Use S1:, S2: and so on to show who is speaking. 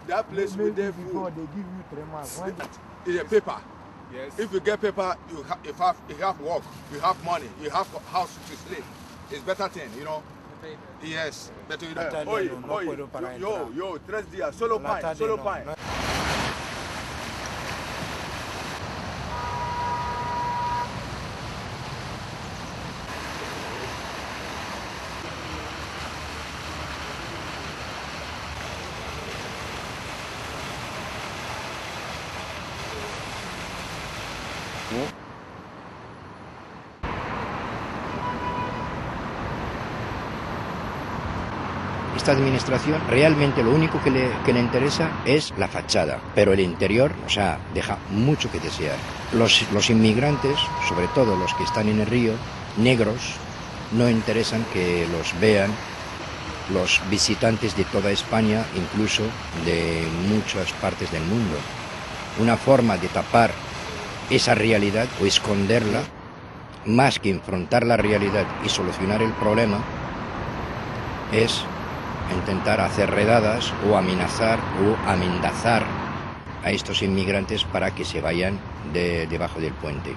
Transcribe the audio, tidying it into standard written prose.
S1: that place with their
S2: before
S1: food.
S2: they give you 3 months.
S1: It's a paper.
S3: Yes.
S1: If you get paper, you have work, you have money, you have house to sleep. It's better thing, you know. Yes, better you know. Oye, yo, 3 días, solo pine.
S4: Esta administración realmente lo único que le interesa es la fachada, pero el interior, o sea, deja mucho que desear. Los inmigrantes, sobre todo los que están en el río, negros, no interesan que los vean los visitantes de toda España, incluso de muchas partes del mundo. Una forma de tapar esa realidad o esconderla, más que enfrentar la realidad y solucionar el problema, es intentar hacer redadas o amenazar a estos inmigrantes para que se vayan debajo del puente.